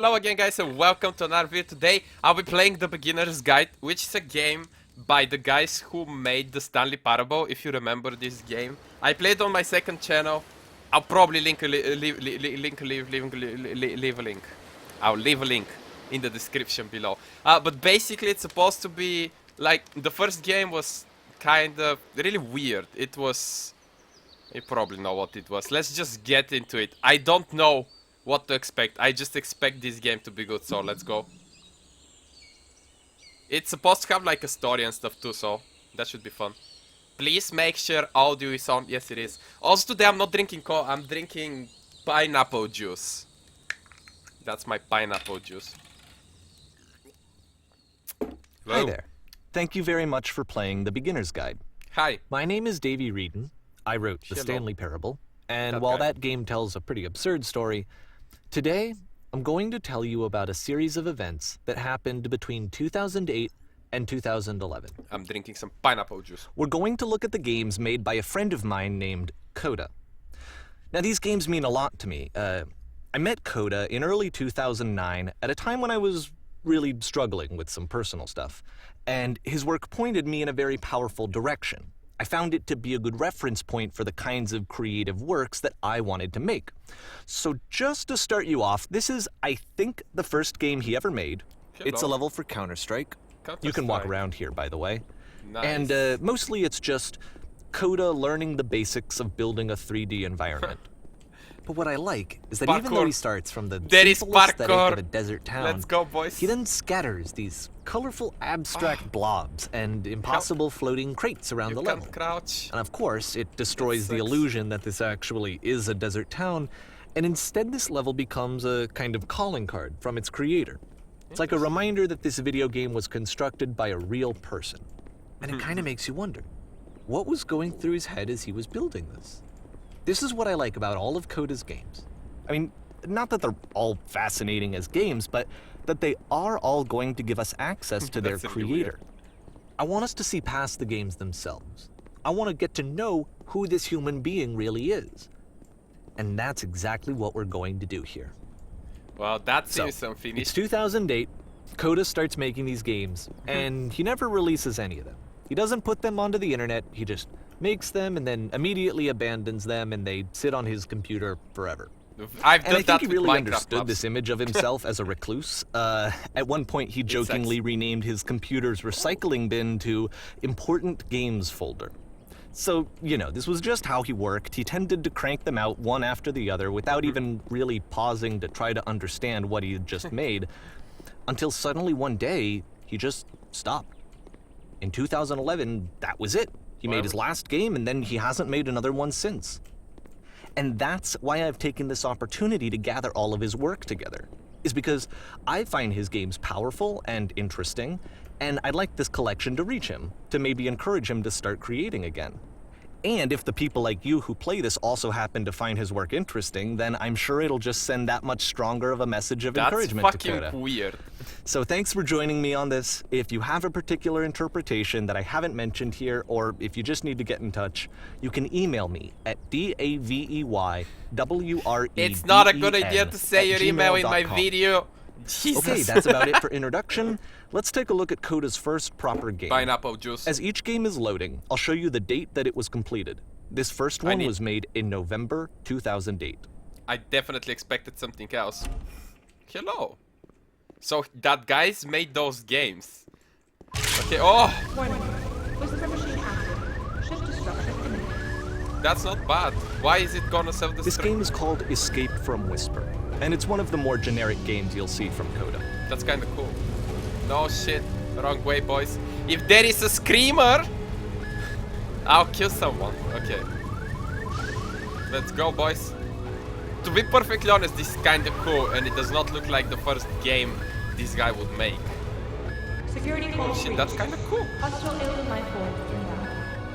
Hello again guys and welcome to another video. Today I'll be playing the Beginner's Guide, which is a game by the guys who made the Stanley Parable, if you remember this game. I played on my second channel. I'll probably leave a link. I'll leave a link in the description below. But basically it's supposed to be like, the first game was kind of really weird. It was... You probably know what it was. Let's just get into it. I don't know what to expect. I just expect this game to be good, so let's go. It's supposed to have like a story and stuff too, so that should be fun. Please make sure audio is on. Yes, it is. Also today I'm not drinking Coke, I'm drinking pineapple juice. That's my pineapple juice. Hi there. Thank you very much for playing the Beginner's Guide. Hi. My name is Davey Reedon. I wrote the Stanley Parable, and while that game tells a pretty absurd story, today I'm going to tell you about a series of events that happened between 2008 and 2011. I'm drinking some pineapple juice. We're going to look at the games made by a friend of mine named Kota. Now these games mean a lot to me. I met Kota in early 2009 at a time when I was really struggling with some personal stuff, and his work pointed me in a very powerful direction. I found it to be a good reference point for the kinds of creative works that I wanted to make. So just to start you off, this is, I think, the first game he ever made. Hello. It's a level for Counter-Strike. You can walk around here, by the way. Nice. And mostly it's just Kota learning the basics of building a 3D environment. But what I like is that even though he starts from the simple aesthetic of a desert town, let's go, boys. He then scatters these colorful abstract blobs and impossible floating crates around the level. Crouch. And of course, it destroys the illusion that this actually is a desert town, and instead this level becomes a kind of calling card from its creator. It's like a reminder that this video game was constructed by a real person. And it kind of makes you wonder, what was going through his head as he was building this? This is what I like about all of Kota's games. I mean, not that they're all fascinating as games, but that they are all going to give us access to their creator. I want us to see past the games themselves. I want to get to know who this human being really is. And that's exactly what we're going to do here. Well, that seems unfinished. It's 2008, Kota starts making these games, and he never releases any of them. He doesn't put them onto the internet, he just makes them and then immediately abandons them, and they sit on his computer forever. I think he really understood this image of himself as a recluse. At one point, he jokingly renamed his computer's recycling bin to Important Games Folder. So, you know, this was just how he worked. He tended to crank them out one after the other without even really pausing to try to understand what he had just made, until suddenly one day, he just stopped. In 2011, that was it. He made his last game, and then he hasn't made another one since. And that's why I've taken this opportunity to gather all of his work together, is because I find his games powerful and interesting, and I'd like this collection to reach him, to maybe encourage him to start creating again. And if the people like you who play this also happen to find his work interesting, then I'm sure it'll just send that much stronger of a message of encouragement to Kota. That's fucking weird. So thanks for joining me on this. If you have a particular interpretation that I haven't mentioned here, or if you just need to get in touch, you can email me at DAVEYWREDEN. It's not a good idea to say your email in my video. Jesus. Okay, that's about it for introduction. Let's take a look at Kota's first proper game. Pineapple juice. As each game is loading, I'll show you the date that it was completed. This first one was made in November 2008. I definitely expected something else. Hello. So that guys made those games. Okay, oh! That's not bad. Why is it gonna self-destruct? This game is called Escape from Whisper, and it's one of the more generic games you'll see from Kota. That's kinda cool. No shit, wrong way, boys. If there is a screamer, I'll kill someone. Okay. Let's go, boys. To be perfectly honest, this is kinda cool, and it does not look like the first game this guy would make. Oh shit, that's kinda cool.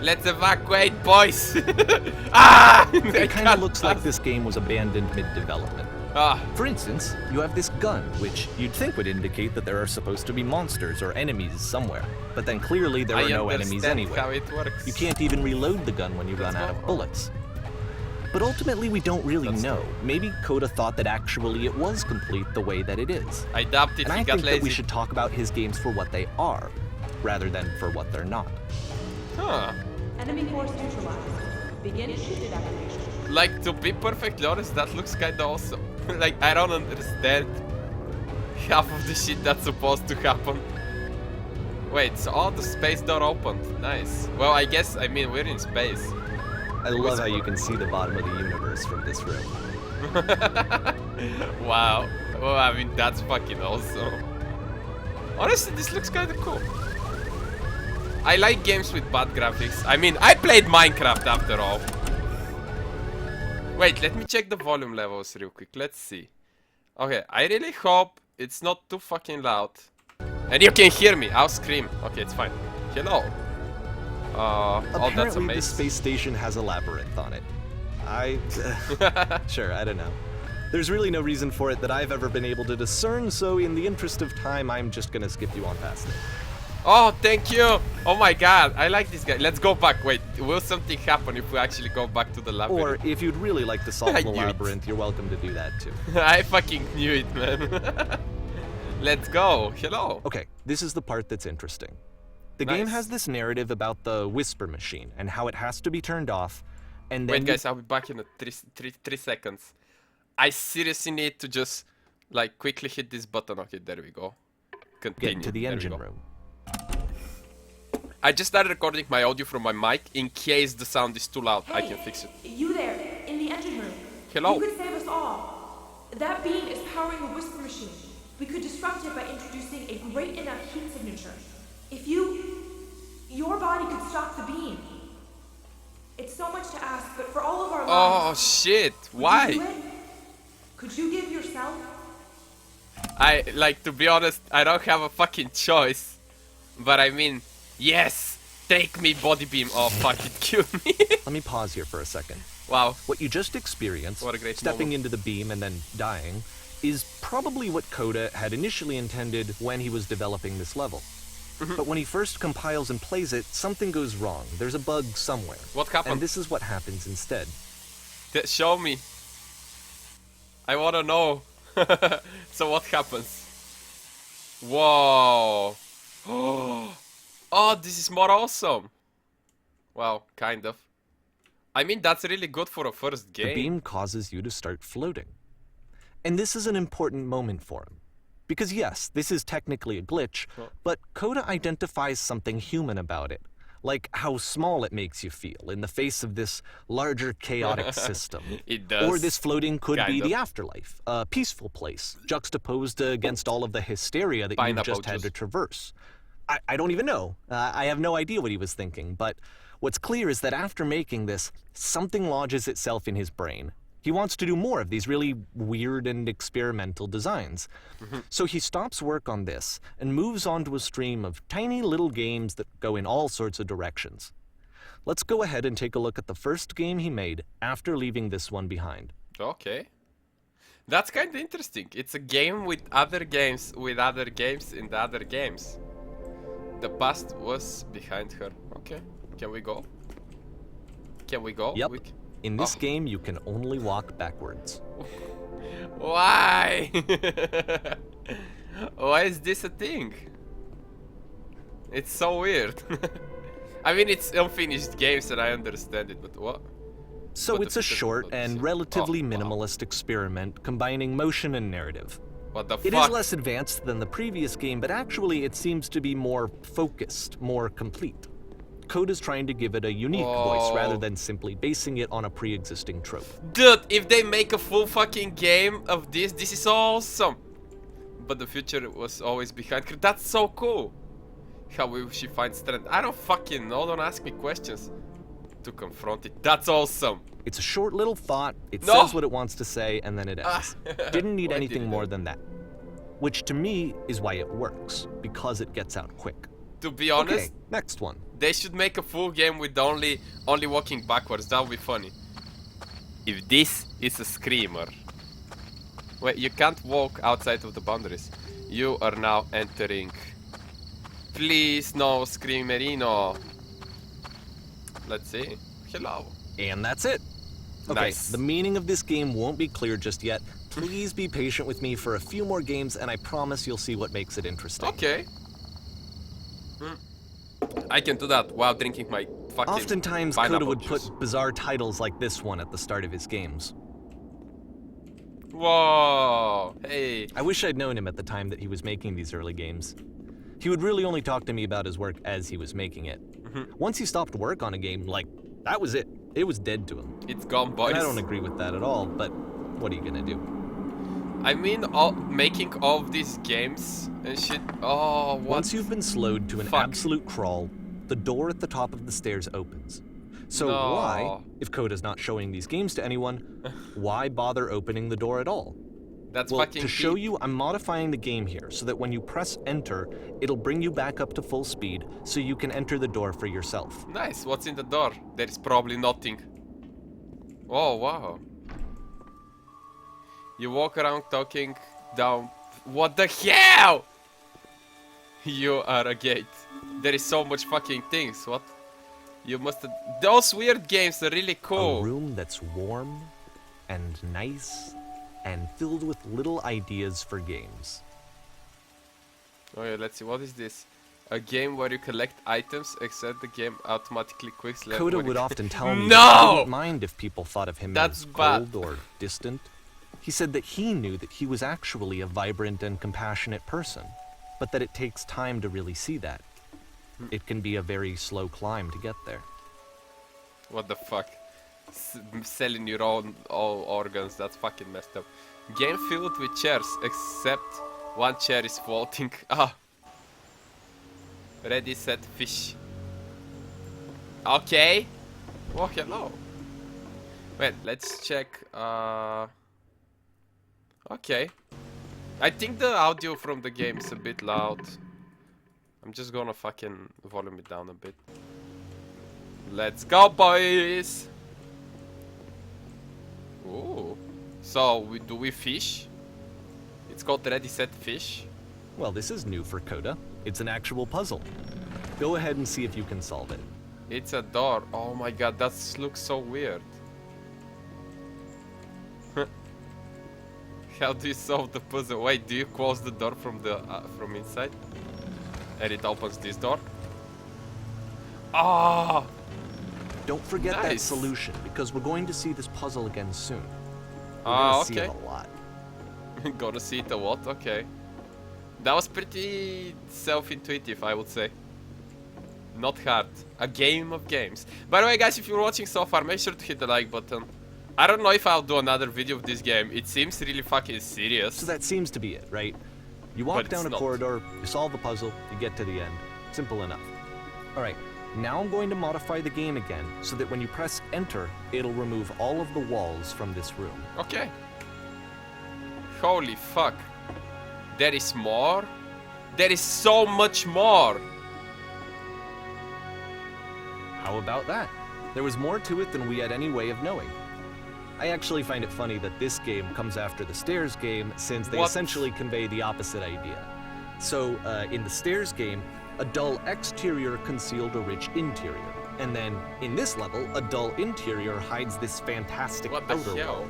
Let's evacuate, boys! Ah! It kinda looks like this game was abandoned mid-development. Ah. For instance, you have this gun, which you'd think would indicate that there are supposed to be monsters or enemies somewhere. But then clearly there are no enemies anyway. How it works. You can't even reload the gun when you run out of bullets. But ultimately, we don't really That's know. true. Maybe Kota thought that actually it was complete the way that it is. I doubt it. And He I got think that we lazy. should talk about his games for what they are, rather than for what they're not. Huh. Enemy force neutralized. Begin ship evacuation. Like, to be perfectly honest, that looks kinda awesome. Like, I don't understand half of the shit that's supposed to happen. Wait, so all the space door opened. Nice. Well, I guess, I mean, we're in space. I love how you can see the bottom of the universe from this room. Wow. Well, I mean, that's fucking awesome. Honestly, this looks kinda cool. I like games with bad graphics. I mean, I played Minecraft after all. Wait, let me check the volume levels real quick. Let's see. Okay, I really hope it's not too fucking loud. And you can hear me. I'll scream. Okay, it's fine. Hello. Oh, that's Apparently, amazing. the space station has a labyrinth on it. Sure, I don't know. There's really no reason for it that I've ever been able to discern, so in the interest of time, I'm just gonna skip you on past it. Oh, thank you. Oh my god, I like this guy. Let's go back. Wait, will something happen if we actually go back to the Or labyrinth? if you'd really like to solve I the knew it. labyrinth, you're welcome to do that too. I fucking knew it, man. Let's go. Hello. Okay, this is the part that's interesting. The game Nice. has this narrative about the whisper machine and how it has to be turned off, and then Wait, guys, I'll be back in a three seconds. I seriously need to just, like, quickly hit this button. Okay, there we go. Continue. get into the There we engine go. room. I just started recording my audio from my mic in case the sound is too loud. I can fix it. You there, in the engine room. Hello. You could save us all. That beam is powering the whisper machine. We could disrupt it by introducing a great enough heat signature. If your body could stop the beam. It's so much to ask, but for all of our Oh lives, shit! would Why? you do it? Could you give yourself? To be honest, I don't have a fucking choice. But I mean, yes! Take me, body beam. Oh fuck, it killed me. Let me pause here for a second. Wow. What you just experienced, What a great stepping moment. into the beam and then dying, is probably what Kota had initially intended when he was developing this level. But when he first compiles and plays it, something goes wrong. There's a bug somewhere. What happened? And this is what happens instead. Show me. I wanna know. So what happens? Whoa. Oh, this is more awesome. Well, kind of. I mean, that's really good for a first game. The beam causes you to start floating. And this is an important moment for him. Because yes, this is technically a glitch, but Kota identifies something human about it. Like how small it makes you feel in the face of this larger chaotic system. It does. Or this floating could Kind be of. the afterlife, a peaceful place, juxtaposed against all of the hysteria that you've Pineapple just had juice. to traverse. I don't even know. I have no idea what he was thinking, but what's clear is that after making this, something lodges itself in his brain. He wants to do more of these really weird and experimental designs. So he stops work on this and moves on to a stream of tiny little games that go in all sorts of directions. Let's go ahead and take a look at the first game he made after leaving this one behind. Okay. That's kind of interesting. It's a game with other games in the other games. The past was behind her. Okay. Can we go? Can we go? Yep. In this Oh. game, you can only walk backwards. Why? Why is this a thing? It's so weird. I mean, it's unfinished games and I understand it, but what? So But it's the a pictures short look the and same. relatively Oh, wow. minimalist experiment combining motion and narrative. What the It fuck? is less advanced than the previous game, but actually it seems to be more focused, more complete. Kota's trying to give it a unique voice rather Whoa. than simply basing it on a pre-existing trope. Dude, if they make a full fucking game of this is awesome. But the future was always behind her. That's so cool. How will she find strength? I don't fucking know. Don't ask me questions to confront it. That's awesome. It's a short little thought, it No! says what it wants to say, and then it ends. Didn't need Why anything did it more end? than that. Which to me is why it works, because it gets out quick. To be honest, Okay, next one. they should make a full game with only walking backwards. That would be funny. If this is a screamer. Wait, you can't walk outside of the boundaries. You are now entering. Please, no, Screamerino. Let's see. Hello. And that's it. Okay, Nice. the meaning of this game won't be clear just yet. Please be patient with me for a few more games, and I promise you'll see what makes it interesting. Okay. I can do that while drinking my fucking Oftentimes, pineapple Kota would juice. put bizarre titles like this one at the start of his games. Whoa! Hey. I wish I'd known him at the time that he was making these early games. He would really only talk to me about his work as he was making it. Once he stopped work on a game, like, that was it. It was dead to him. It's gone, boys. And I don't agree with that at all, but what are you gonna do? I mean, making all of these games and shit. Oh, what? Once you've been slowed to an Fuck. absolute crawl, the door at the top of the stairs opens. So No. why, if Kota's not showing these games to anyone, why bother opening the door at all? That's Well, fucking to show deep. you, I'm modifying the game here so that when you press enter, it'll bring you back up to full speed so you can enter the door for yourself. Nice. What's in the door? There is probably nothing. Oh, wow. You walk around talking down. What the hell? You are a gate. There is so much fucking things. What? You must have... Those weird games are really A cool. room that's warm and nice and filled with little ideas for games. Oh yeah, let's see. What is this? A game where you collect items, except the game automatically quicks left. Coda when would you- often tell me No! that he didn't mind if people thought of him That's as bad. cold or distant. He said that he knew that he was actually a vibrant and compassionate person, but that it takes time to really see that. It can be a very slow climb to get there. What the fuck? Selling your own all organs, that's fucking messed up. Game filled with chairs, except one chair is floating. Ah. Ready, set, fish. Okay. Oh, hello. Wait, let's check. Okay. I think the audio from the game is a bit loud. I'm just gonna fucking volume it down a bit. Let's go, boys! Ooh. So, do we fish? It's called Ready Set Fish. Well, this is new for Coda. It's an actual puzzle. Go ahead and see if you can solve it. It's a door. Oh my god, that looks so weird. How do you solve the puzzle? Wait, do you close the door from the from inside? And it opens this door? Ah! Don't forget that Nice. solution, because we're going to see this puzzle again soon. We're Ah, gonna see okay. it a lot. Gonna see it a lot? Okay. That was pretty self-intuitive, I would say. Not hard. A game of games. By the way, guys, if you're watching so far, make sure to hit the like button. I don't know if I'll do another video of this game. It seems really fucking serious. So that seems to be it, right? You But walk it's down a not. corridor, you solve the puzzle, you get to the end. Simple enough. Alright, now I'm going to modify the game again, so that when you press enter, it'll remove all of the walls from this room. Okay. Holy fuck. There is more? There is so much more! How about that? There was more to it than we had any way of knowing. I actually find it funny that this game comes after the Stairs game, since they What? essentially convey the opposite idea. So, in the Stairs game, a dull exterior concealed a rich interior. And then, in this level, a dull interior hides this fantastic What the outer hell? wall.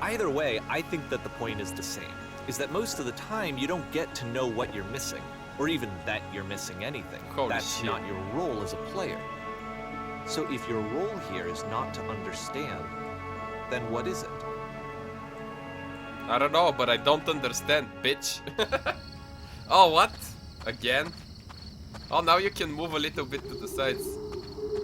Either way, I think that the point is the same, is that most of the time you don't get to know what you're missing, or even that you're missing anything. Holy That's shit. not your role as a player. So if your role here is not to understand, then what is it? I don't know, but I don't understand, bitch. Oh, what? Again? Oh, now you can move a little bit to the sides.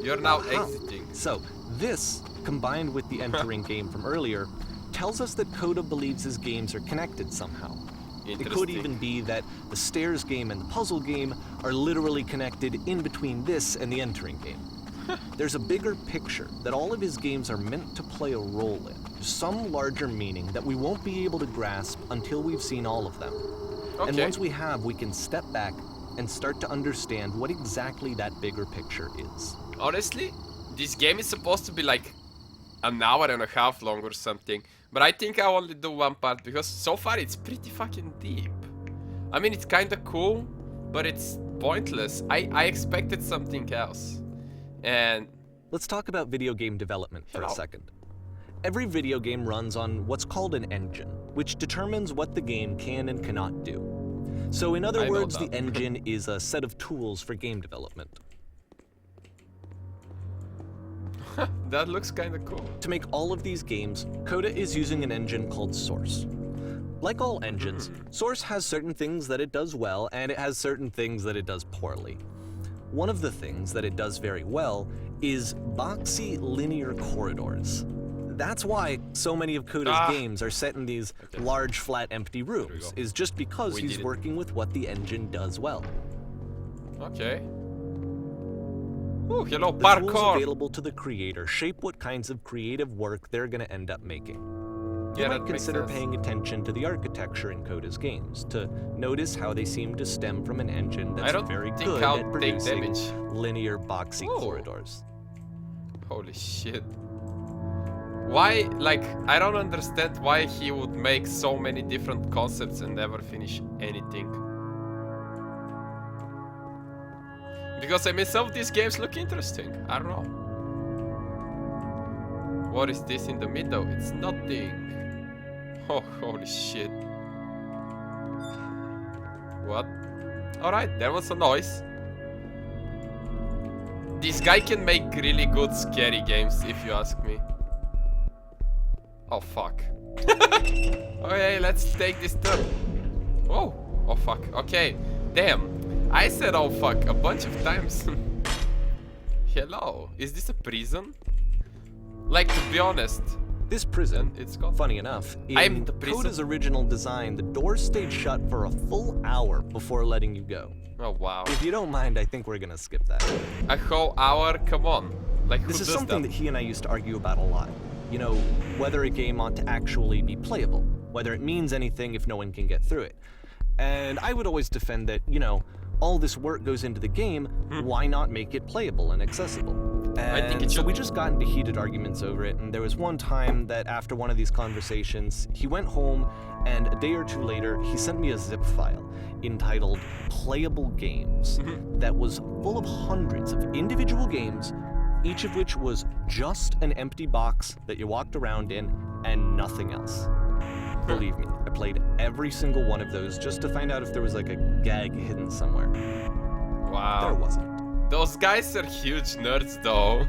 You're now Aha. exiting. So, this, combined with the entering game from earlier, tells us that Kota believes his games are connected somehow. It could Interesting. even be that the Stairs game and the puzzle game are literally connected in between this and the entering game. There's a bigger picture that all of his games are meant to play a role in, some larger meaning that we won't be able to grasp until we've seen all of them. And Okay. once we have, we can step back and start to understand what exactly that bigger picture is. Honestly, this game is supposed to be like an hour and a half long or something. But I think I'll only do one part because so far it's pretty fucking deep. I mean, it's kinda cool, but it's pointless. I expected something else. And Let's talk about video game development for a Hello. second. Every video game runs on what's called an engine, which determines what the game can and cannot do. So in other I know words, that. the engine is a set of tools for game development. That looks kinda cool. To make all of these games, Kota is using an engine called Source. Like all engines, Source has certain things that it does well, and it has certain things that it does poorly. One of the things that it does very well is boxy linear corridors. That's why so many of Kota's games are set in these large, flat, empty rooms, is just because We he's did it. working with what the engine does well. Okay. Ooh, hello, The tools parkour! available to the creator shape what kinds of creative work they're going to end up making. You Yeah, might that makes consider sense. paying attention to the architecture in Kota's games to notice how they seem to stem from an engine that's don't very think good I'll at take producing damage. linear, boxy Ooh. corridors. Holy shit. Why, like, I don't understand why he would make so many different concepts and never finish anything. Because, I mean, some of these games look interesting. I don't know. What is this in the middle? It's nothing. Oh, holy shit. What? Alright, there was a noise. This guy can make really good scary games, if you ask me. Oh, fuck. Okay, let's take this turn. Whoa. Oh, fuck. Okay. Damn. I said oh, fuck a bunch of times. Hello. Is this a prison? Like, to be honest. This prison, It's called... funny enough, I'm in the prison. Kota's original design, the doors stayed shut for a full hour before letting you go. Oh, wow. If you don't mind, I think we're gonna skip that. A whole hour? Come on. Like, who This is does something that? that he and I used to argue about a lot. You know, whether a game ought to actually be playable, whether it means anything if no one can get through it. And I would always defend that, you know, all this work goes into the game, why not make it playable and accessible? I think it And so should we be. just got into heated arguments over it, and there was one time that after one of these conversations, he went home, and a day or two later, he sent me a zip file entitled Playable Games that was full of hundreds of individual games, each of which was just an empty box that you walked around in and nothing else. Believe me, I played every single one of those just to find out if there was like a gag hidden somewhere. Wow. There wasn't. Those guys are huge nerds, though.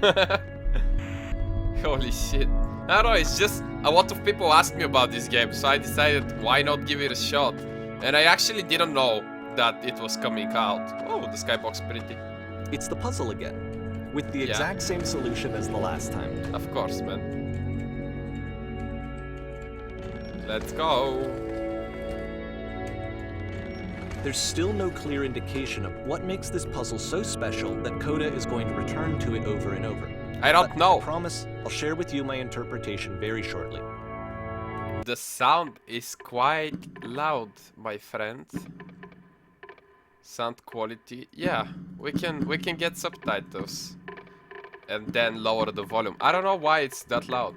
Holy shit. I don't know, it's just a lot of people ask me about this game, so I decided why not give it a shot. And I actually didn't know that it was coming out. Oh, the skybox pretty. It's the puzzle again, with the exact same solution as the last time. Of course, man. Let's go. There's still no clear indication of what makes this puzzle so special that Kota is going to return to it over and over. I don't But know. I promise I'll share with you my interpretation very shortly. The sound is quite loud, my friend. Sound quality. Yeah, we can get subtitles. And then lower the volume. I don't know why it's that loud.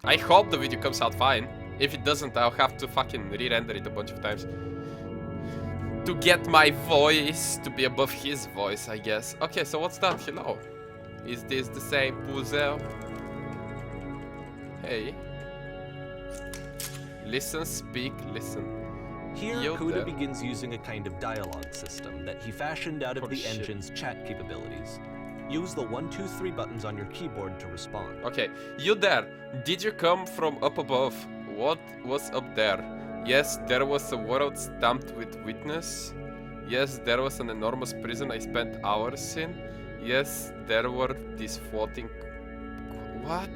I hope the video comes out fine. If it doesn't, I'll have to fucking re-render it a bunch of times. To get my voice to be above his voice, I guess. Okay, so what's that? Hello. Is this the same puzzle? Hey. Listen, speak, listen. Here, Yo Kota there. begins using a kind of dialogue system that he fashioned out of Holy the shit. engine's chat capabilities. Use the 1, 2, 3 buttons on your keyboard to respond. Okay, you there. Did you come from up above? What was up there? Yes, there was a world stamped with witness. Yes, there was an enormous prison I spent hours in. Yes, there were these floating... What?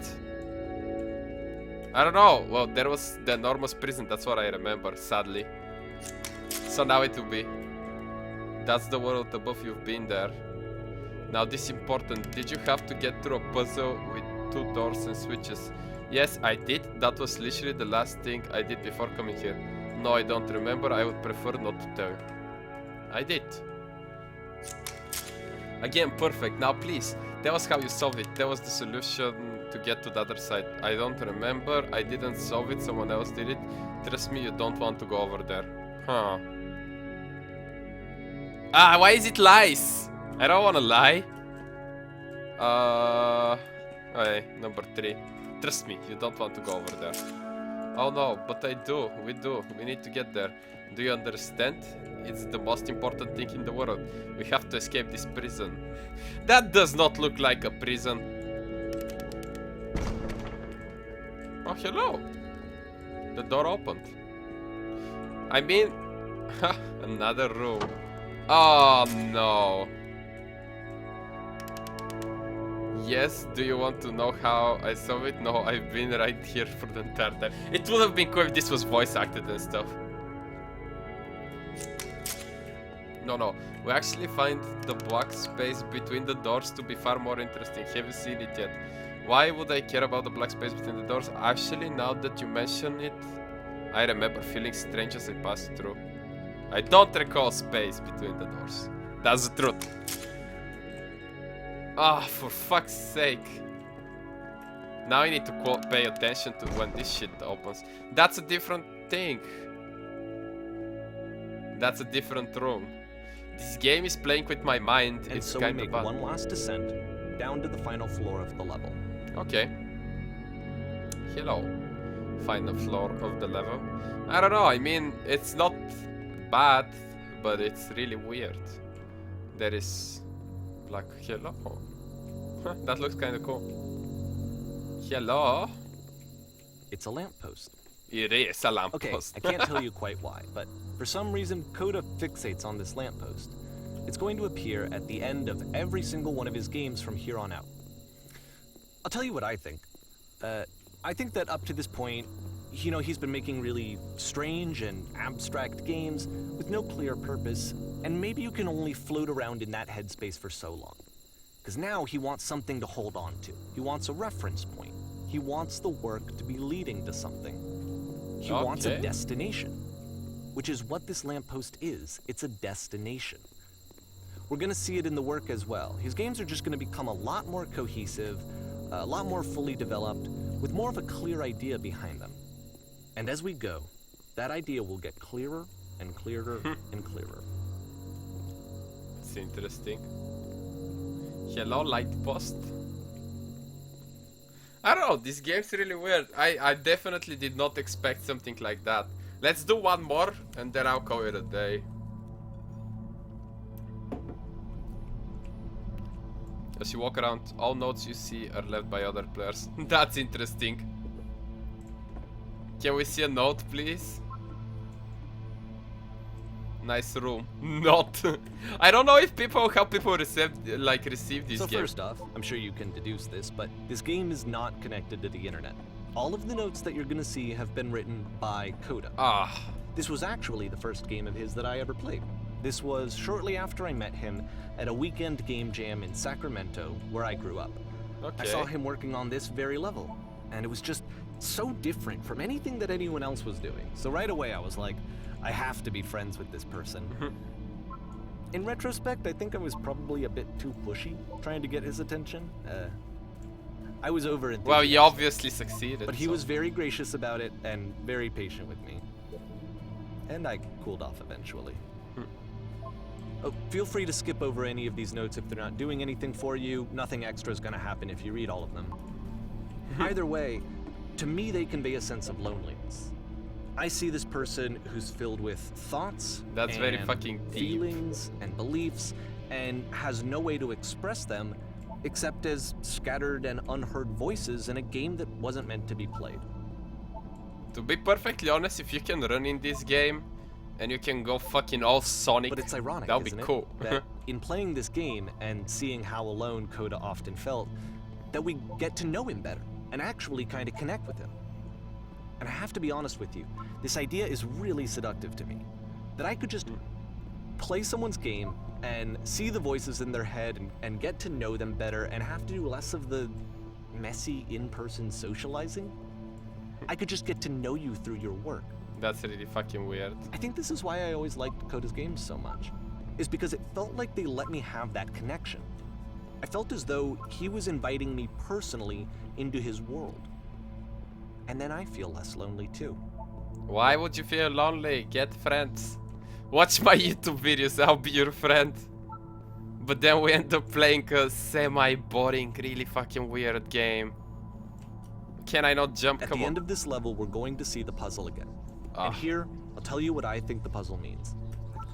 I don't know. Well, there was the enormous prison. That's what I remember, sadly. So now it will be. That's the world above. You've been there. Now this is important. Did you have to get through a puzzle with 2 doors and switches? Yes, I did. That was literally the last thing I did before coming here. No, I don't remember. I would prefer not to tell you. I did. Again, perfect. Now please, tell us how you solve it. Tell us the solution to get to the other side. I don't remember. I didn't solve it. Someone else did it. Trust me, you don't want to go over there. Huh. Ah, why is it lies? I don't want to lie. Hey, number 3. Trust me, you don't want to go over there. Oh no, but I do. We do. We need to get there. Do you understand? It's the most important thing in the world. We have to escape this prison. That does not look like a prison. Oh, hello. The door opened. I mean, another room. Oh no. Yes, do you want to know how I saw it? No, I've been right here for the entire time. It would have been cool if this was voice acted and stuff. No. We actually find the black space between the doors to be far more interesting. Haven't seen it yet. Why would I care about the black space between the doors? Actually, now that you mention it, I remember feeling strange as I passed through. I don't recall space between the doors. That's the truth. Ah, for fuck's sake. Now I need to pay attention to when this shit opens. That's a different thing. That's a different room. This game is playing with my mind. And it's so kind we of make bad. one last descent down to the final floor of the level. Okay. Hello. Final floor of the level. I don't know, I mean, it's not bad, but it's really weird. There is like hello. Huh, that looks kind of cool. Hello. It's a lamppost. It is a Okay, lamppost. I can't tell you quite why, but for some reason, Kota fixates on this lamppost. It's going to appear at the end of every single one of his games from here on out. I'll tell you what I think. I think that up to this point, you know, he's been making really strange and abstract games with no clear purpose, and maybe you can only float around in that headspace for so long. Because now he wants something to hold on to. He wants a reference point. He wants the work to be leading to something. He wants a Okay. destination, which is what this lamppost is. It's a destination. We're gonna see it in the work as well. His games are just gonna become a lot more cohesive, a lot more fully developed, with more of a clear idea behind them. And as we go, that idea will get clearer and clearer and clearer. It's interesting. Hello, light post. I don't know, this game's really weird. I definitely did not expect something like that. Let's do one more, and then I'll call it a day. As you walk around, all notes you see are left by other players. That's interesting. Can we see a note, please? Nice room. Not. I don't know if how people receive this So game. first off, I'm sure you can deduce this, but this game is not connected to the internet. All of the notes that you're gonna see have been written by Kota. Ah, This was actually the first game of his that I ever played. This was shortly after I met him at a weekend game jam in Sacramento, where I grew up. okay. I saw him working on this very level, and it was just so different from anything that anyone else was doing. So right away I was like, I have to be friends with this person. In retrospect, I think I was probably a bit too pushy, trying to get his attention. I was over Well, you obviously succeeded. but he so- was very gracious about it and very patient with me. And I cooled off eventually. Oh, feel free to skip over any of these notes if they're not doing anything for you. Nothing extra is going to happen if you read all of them. Either way, to me they convey a sense of loneliness. I see this person who's filled with thoughts, That's very and fucking deep. feelings and beliefs, and has no way to express them except as scattered and unheard voices in a game that wasn't meant to be played. To be perfectly honest, if you can run in this game and you can go fucking all Sonic, But it's ironic, that'll be isn't it, cool. that in playing this game and seeing how alone Kota often felt, that we get to know him better and actually kind of connect with him. And I have to be honest with you, this idea is really seductive to me. That I could just play someone's game and see the voices in their head and get to know them better and have to do less of the messy in-person socializing. I could just get to know you through your work. That's really fucking weird. I think this is why I always liked Kota's games so much, is because it felt like they let me have that connection. I felt as though he was inviting me personally into his world. And then I feel less lonely too. Why would you feel lonely? Get friends. Watch my YouTube videos, I'll be your friend. But then we end up playing a semi-boring, really fucking weird game. Can I not jump? At Come the on. end of this level, we're going to see the puzzle again. Ah. And here, I'll tell you what I think the puzzle means.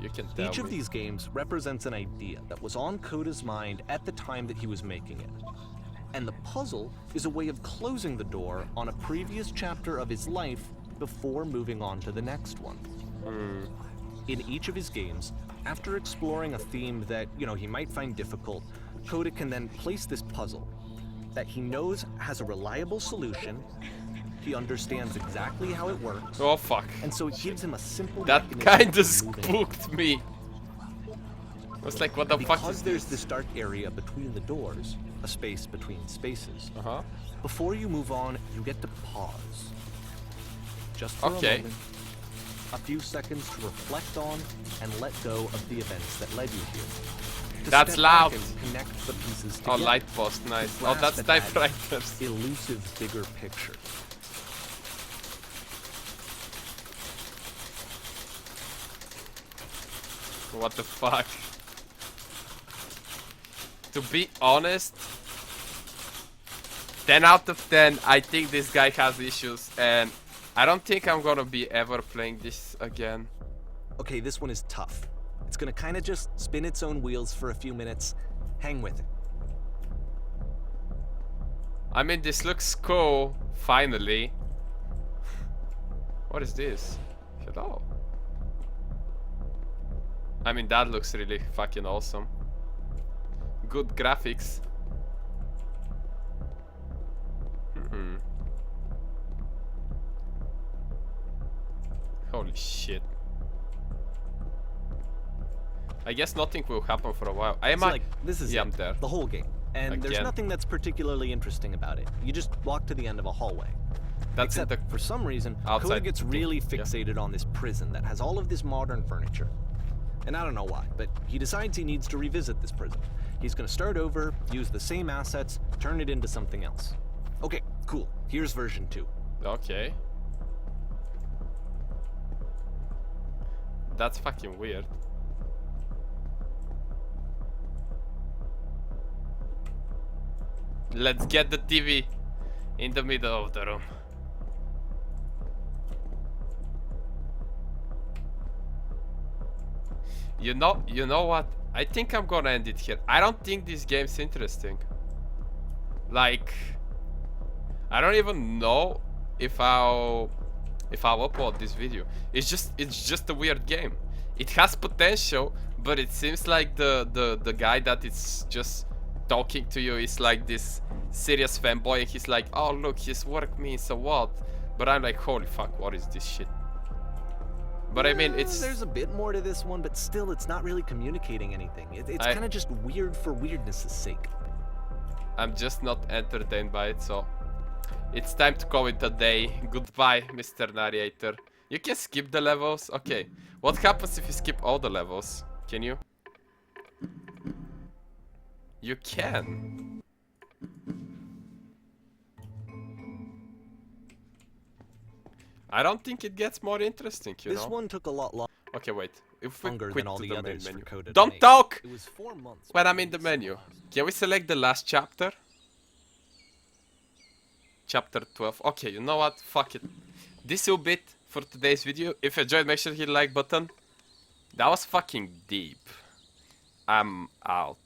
You can tell Each of me. these games represents an idea that was on Kota's mind at the time that he was making it. And the puzzle is a way of closing the door on a previous chapter of his life before moving on to the next one. In each of his games, after exploring a theme that, he might find difficult, Kota can then place this puzzle that he knows has a reliable solution, he understands exactly how it works, Oh fuck. and so it gives him a simple That mechanism kinda for moving on. spooked me. I was like, what the fuck Because is there's this? this dark area between the doors, a space between spaces. Uh-huh. Before you move on, you get to pause. Just for Okay. a moment. A few seconds to reflect on and let go of the events that led you here. To That's step back loud. and connect the pieces Oh, together. light post, nice. To Oh, that's grasp at that typewriters. Elusive bigger picture. What the fuck? To be honest, 10 out of 10, I think this guy has issues, and I don't think I'm gonna be ever playing this again. Okay, this one is tough. It's gonna kind of just spin its own wheels for a few minutes. Hang with it. I mean, this looks cool, finally. What is this? Hello. I mean, that looks really fucking awesome. Good graphics. Holy shit. I guess nothing will happen for a while. I am So, this is yeah, it, I'm there. the whole game. And there's Again. nothing that's particularly interesting about it. You just walk to the end of a hallway. That's in Except the for some reason, outside Kota gets game, really yeah. fixated on this prison that has all of this modern furniture. And I don't know why, but he decides he needs to revisit this prison. He's gonna start over, use the same assets, turn it into something else. Okay, cool. Here's version 2. Okay. That's fucking weird. Let's get the TV in the middle of the room. You know what? I think I'm gonna end it here. I don't think this game's interesting. Like, I don't even know if I'll upload this video. It's just a weird game. It has potential, but it seems like the guy that is just talking to you is like this serious fanboy, and he's like, oh look, his work means a lot. But I'm like, holy fuck, what is this shit? But I mean, There's a bit more to this one, but still, it's not really communicating anything. It's kind of just weird for weirdness' sake. I'm just not entertained by it, so it's time to call it a day. Goodbye, Mr. Narrator. You can skip the levels? Okay. What happens if you skip all the levels? Can you? You can. I don't think it gets more interesting, you This know? one took a lot Okay, wait. If we longer quit than all to the the main others for menu. Kota to Don't make. talk! It was 4 months When I'm before in the this menu. was. Can we select the last chapter? Chapter 12. Okay, you know what? Fuck it. This will be it for today's video. If you enjoyed, make sure to hit the like button. That was fucking deep. I'm out.